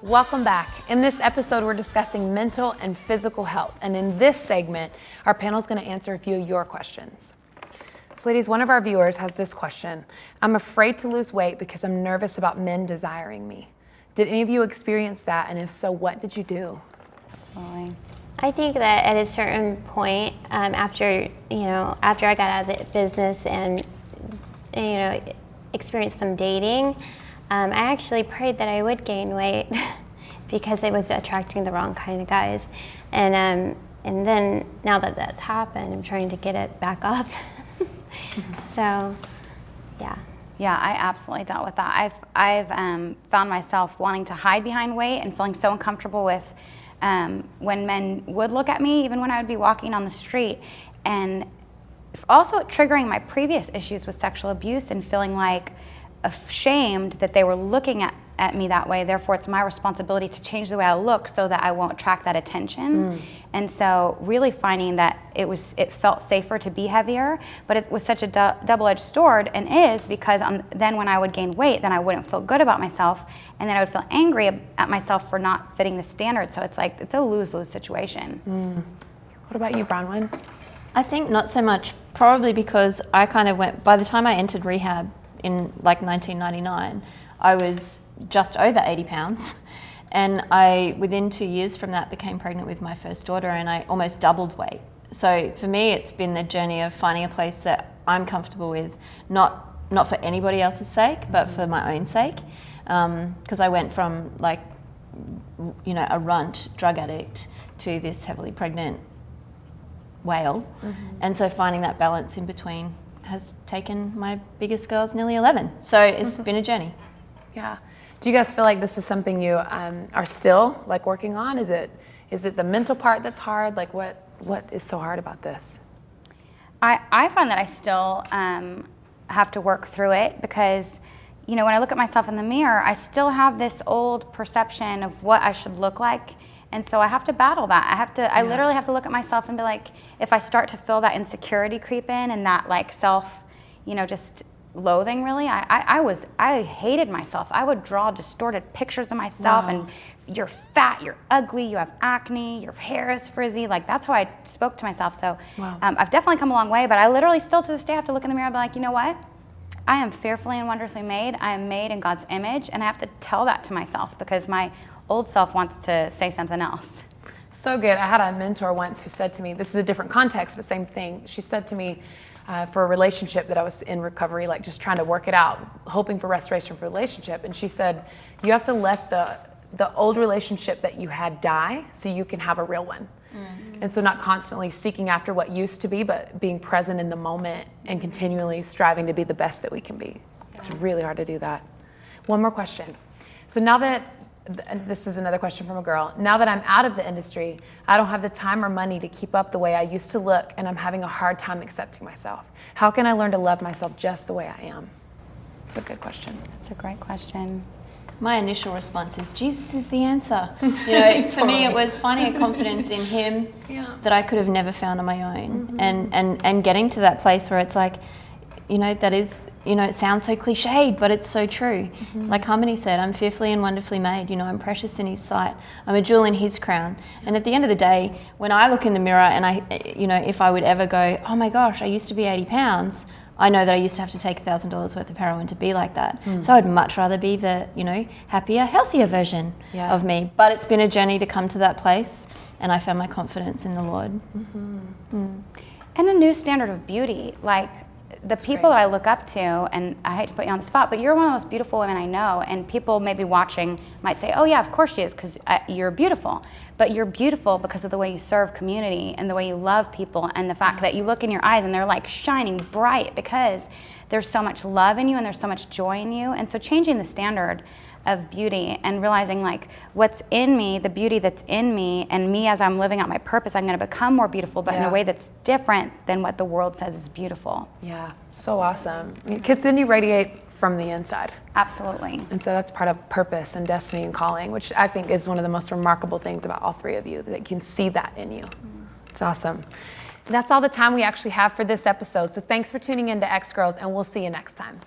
Welcome back. In this episode, we're discussing mental and physical health. And in this segment, our panel is going to answer a few of your questions. So ladies, one of our viewers has this question. I'm afraid to lose weight because I'm nervous about men desiring me. Did any of you experience that? And if so, what did you do? Absolutely. I think that at a certain point, after I got out of the business and experienced some dating, I actually prayed that I would gain weight because it was attracting the wrong kind of guys. And then now that that's happened, I'm trying to get it back up. So, yeah. Yeah, I absolutely dealt with that. I've found myself wanting to hide behind weight and feeling so uncomfortable with when men would look at me, even when I would be walking on the street, and also triggering my previous issues with sexual abuse and feeling like ashamed that they were looking at me that way. Therefore, it's my responsibility to change the way I look so that I won't attract that attention. And so really finding that it felt safer to be heavier, but it was such a double-edged sword, and is, because then when I would gain weight, then I wouldn't feel good about myself, and then I would feel angry at myself for not fitting the standard. So it's a lose-lose situation. What about you, Bronwyn? I think not so much, probably because I kind of went, by the time I entered rehab in like 1999, I was just over 80 pounds. And I, within 2 years from that, became pregnant with my first daughter, and I almost doubled weight. So for me, it's been the journey of finding a place that I'm comfortable with, not for anybody else's sake, but for my own sake. Because I went from a runt drug addict to this heavily pregnant whale. And so finding that balance in between has taken my biggest girls nearly 11. So it's been a journey. Yeah. Do you guys feel like this is something you are still working on? Is it the mental part that's hard? Like what is so hard about this? I find that I still have to work through it because, when I look at myself in the mirror, I still have this old perception of what I should look like. And so I have to battle that. I literally have to look at myself and be like, if I start to feel that insecurity creep in and that self, just loathing really, I hated myself. I would draw distorted pictures of myself and you're fat, you're ugly, you have acne, your hair is frizzy. That's how I spoke to myself. So I've definitely come a long way, but I literally still to this day have to look in the mirror and be like, you know what? I am fearfully and wonderfully made. I am made in God's image, and I have to tell that to myself because my old self wants to say something else. So good. I had a mentor once who said to me, this is a different context, but same thing. She said to me, for a relationship that I was in recovery, just trying to work it out, hoping for restoration for a relationship. And she said, you have to let the old relationship that you had die so you can have a real one. And so not constantly seeking after what used to be, but being present in the moment and continually striving to be the best that we can be. It's really hard to do that. One more question. So now that, and this is another question from a girl, now that I'm out of the industry, I don't have the time or money to keep up the way I used to look, and I'm having a hard time accepting myself. How can I learn to love myself just the way I am? It's a good question. That's a great question. My initial response is, Jesus is the answer. For me, it was finding a confidence in him that I could have never found on my own. And getting to that place where it's like, that is, it sounds so cliched, but it's so true. Like Harmony said, I'm fearfully and wonderfully made. I'm precious in his sight. I'm a jewel in his crown. And at the end of the day, when I look in the mirror and if I would ever go, oh my gosh, I used to be 80 pounds, I know that I used to have to take $1,000 worth of heroin to be like that. So I'd much rather be the, happier, healthier version of me. But it's been a journey to come to that place, and I found my confidence in the Lord. And a new standard of beauty. The people that I look up to, and I hate to put you on the spot, but you're one of the most beautiful women I know, and people maybe watching might say, oh yeah, of course she is, because you're beautiful. But you're beautiful because of the way you serve community and the way you love people, and the fact that you look in your eyes and they're shining bright because there's so much love in you and there's so much joy in you. And so changing the standard of beauty and realizing what's in me, the beauty that's in me, and me as I'm living out my purpose, I'm going to become more beautiful, but in a way that's different than what the world says is beautiful. Yeah, so awesome. Because then you radiate from the inside. Absolutely. And so that's part of purpose and destiny and calling, which I think is one of the most remarkable things about all three of you, that you can see that in you. It's awesome. That's all the time we actually have for this episode. So thanks for tuning in to X Girls, and we'll see you next time.